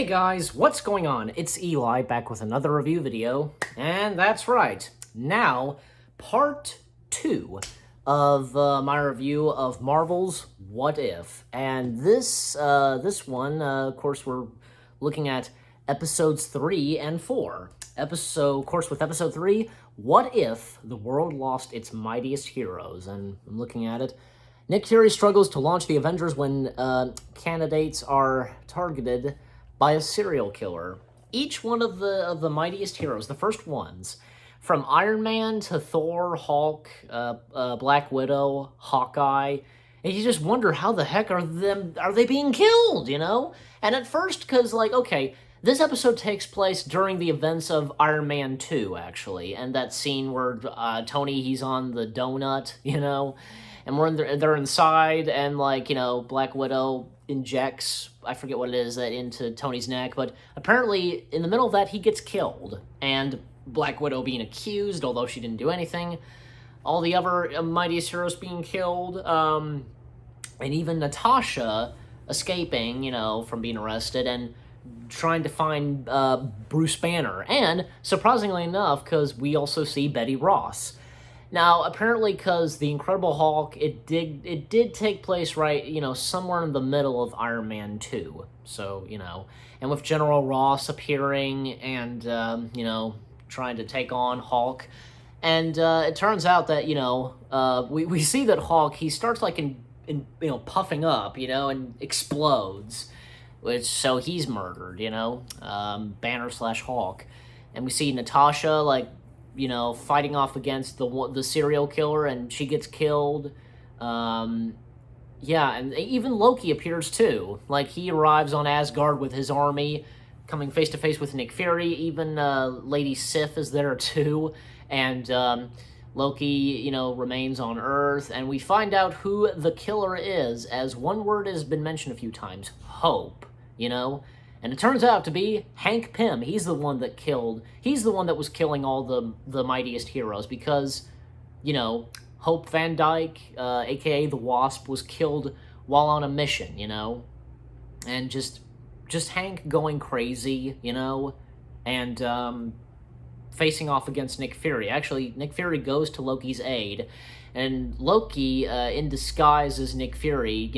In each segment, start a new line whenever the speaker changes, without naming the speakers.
Hey guys, what's going on? It's Eli back with another review video, and that's right, now part 2 of my review of Marvel's What If. And this one, of course, we're looking at episodes 3 and 4. Of course, with episode 3, What If the World Lost Its Mightiest Heroes? And I'm looking at it. Nick Fury struggles to launch the Avengers when candidates are targeted by a serial killer. Each one of the mightiest heroes, the first ones, from Iron Man to Thor, Hulk, Black Widow, Hawkeye, and you just wonder how the heck are they being killed, you know? And at first, because okay, this episode takes place during the events of Iron Man 2, actually, and that scene where Tony, he's on the donut, you know, and they're inside, and Black Widow injects, I forget what it is, into Tony's neck, but apparently in the middle of that he gets killed, and Black Widow being accused, although she didn't do anything, all the other mightiest heroes being killed, and even Natasha escaping, from being arrested and trying to find Bruce Banner, and surprisingly enough, because we also see Betty Ross. Now, apparently, because the Incredible Hulk, it did take place right, somewhere in the middle of Iron Man 2. So, and with General Ross appearing and, trying to take on Hulk. And it turns out that, we see that Hulk, he starts puffing up, and explodes. So he's murdered, Banner / Hulk. And we see Natasha, fighting off against the serial killer, and she gets killed. And even Loki appears too. He arrives on Asgard with his army, coming face to face with Nick Fury. Even Lady Sif is there too, and Loki, remains on Earth, and we find out who the killer is, as one word has been mentioned a few times: hope. And it turns out to be Hank Pym. He's the one that was killing all the mightiest heroes, because, Hope Van Dyke, a.k.a. the Wasp, was killed while on a mission, and just Hank going crazy, and facing off against Nick Fury. Actually, Nick Fury goes to Loki's aid, and Loki, in disguise as Nick Fury,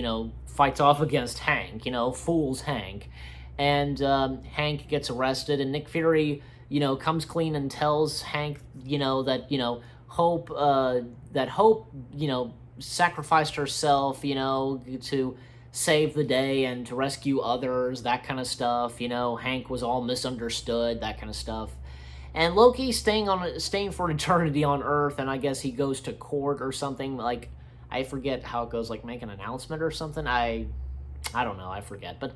fights off against Hank, fools Hank. And Hank gets arrested, and Nick Fury, comes clean and tells Hank, that, Hope, sacrificed herself, to save the day and to rescue others, that kind of stuff. Hank was all misunderstood, that kind of stuff. And Loki staying for eternity on Earth, and I guess he goes to court or something, I forget how it goes, make an announcement or something. I don't know, I forget, but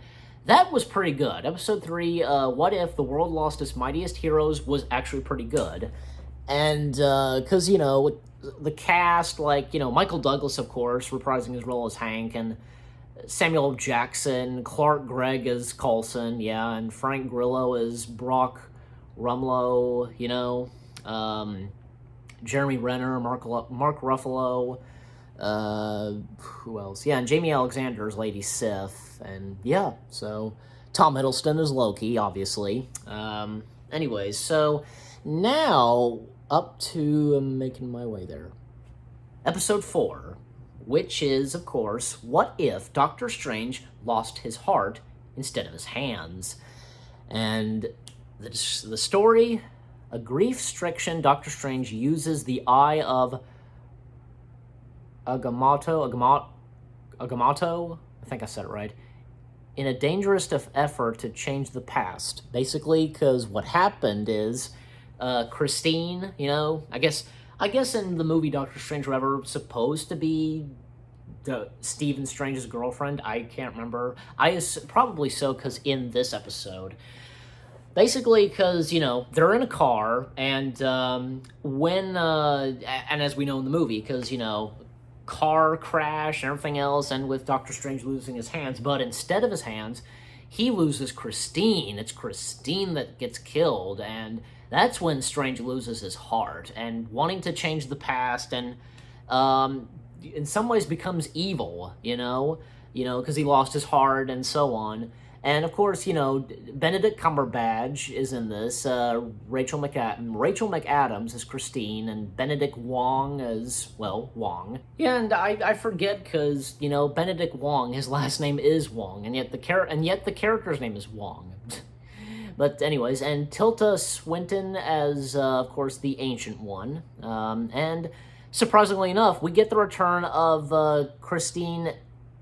that was pretty good. Episode 3, What If the World Lost Its Mightiest Heroes, was actually pretty good. And, because, the cast, Michael Douglas, of course, reprising his role as Hank, and Samuel L. Jackson, Clark Gregg as Coulson, yeah, and Frank Grillo as Brock Rumlow, Jeremy Renner, Mark Ruffalo, who else? Yeah, and Jamie Alexander's Lady Sif, and yeah, so Tom Hiddleston is Loki, obviously. Anyways, so now up to making my way there. Episode 4, which is, of course, What If Doctor Strange lost his heart instead of his hands? And the story, a grief-stricken Doctor Strange uses the eye of Agamotto, I think I said it right, in a dangerous effort to change the past. Basically, because what happened is, Christine, I guess in the movie Doctor Strange, whatever, supposed to be Stephen Strange's girlfriend. I can't remember. Probably so, because in this episode, basically, because, they're in a car, and and as we know in the movie, because, car crash and everything else, and with Doctor Strange losing his hands, but instead of his hands, he loses Christine. It's Christine that gets killed, and that's when Strange loses his heart, and wanting to change the past, and in some ways becomes evil, because he lost his heart and so on. And of course, you know, Benedict Cumberbatch is in this. Rachel McAdams is Christine, and Benedict Wong as, well, Wong. Yeah, and I forget because, you know, Benedict Wong, his last name is Wong, and yet the character's name is Wong. But anyways, and Tilda Swinton as, of course, the Ancient One. And surprisingly enough, we get the return of Christine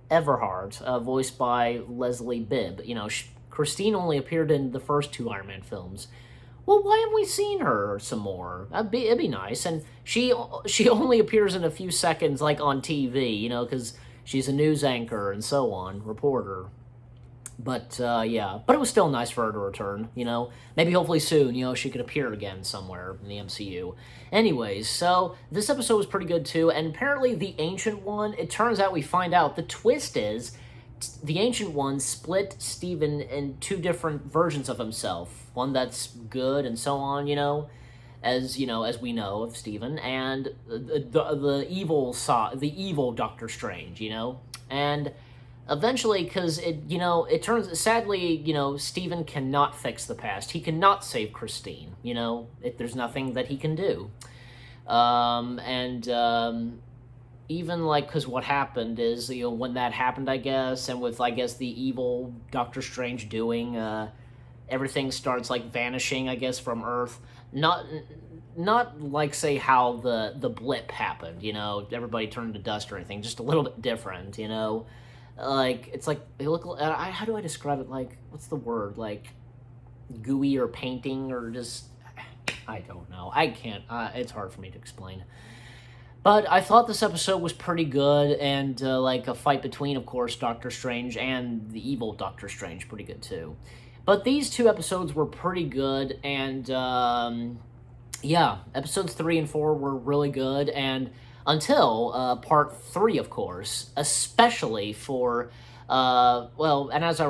Everhart, voiced by Leslie Bibb. You know, Christine only appeared in the first 2 Iron Man films. Well, why haven't we seen her some more? It'd be nice. And she only appears in a few seconds, like, on TV, you know, because she's a news anchor and so on, reporter. But, yeah. But it was still nice for her to return, you know? Maybe hopefully soon, you know, she could appear again somewhere in the MCU. Anyways, so this episode was pretty good, too. And apparently the Ancient One, it turns out we find out, the twist is the Ancient One split Steven in 2 different versions of himself. One that's good and so on, you know? As we know of Steven. And the evil Doctor Strange, you know? And eventually, because it turns, sadly, you know, Steven cannot fix the past. He cannot save Christine, you know. There's nothing that he can do. Even, like, because what happened is, you know, when that happened, I guess, and with, I guess, the evil Doctor Strange doing, everything starts, like, vanishing, I guess, from Earth. Not like, say, how the blip happened, you know, everybody turned to dust or anything, just a little bit different, you know. Like, it's like, they look, how do I describe it? Like, what's the word? Like, gooey or painting or just, I don't know. I can't, it's hard for me to explain. But I thought this episode was pretty good, and, like, a fight between, of course, Doctor Strange and the evil Doctor Strange, pretty good, too. But these 2 episodes were pretty good, and, yeah, episodes 3 and 4 were really good, and until part 3, of course, especially for even as I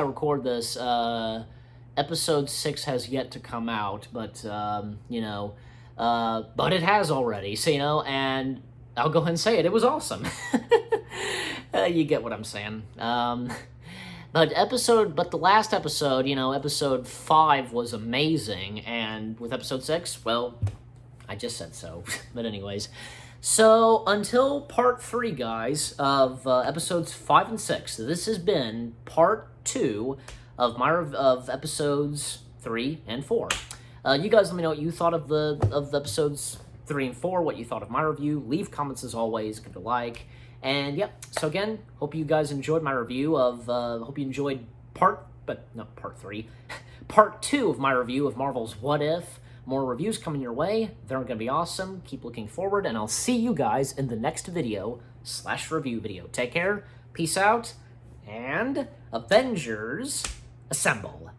record this, episode 6 has yet to come out, but but it has already, so, you know, and I'll go ahead and say it was awesome. You get what I'm saying. But the last episode, you know, episode 5 was amazing, and with episode 6, well, I just said so. But anyways, so until part 3, guys, of episodes 5 and 6, this has been part 2 of episodes 3 and 4. You guys let me know what you thought of the episodes 3 and 4, what you thought of my review. Leave comments as always, give it a like. And yep, so again, hope you guys enjoyed my review of, hope you enjoyed part 2 of my review of Marvel's What If. More reviews coming your way. They're going to be awesome. Keep looking forward, and I'll see you guys in the next video/review video. Take care, peace out, and Avengers Assemble.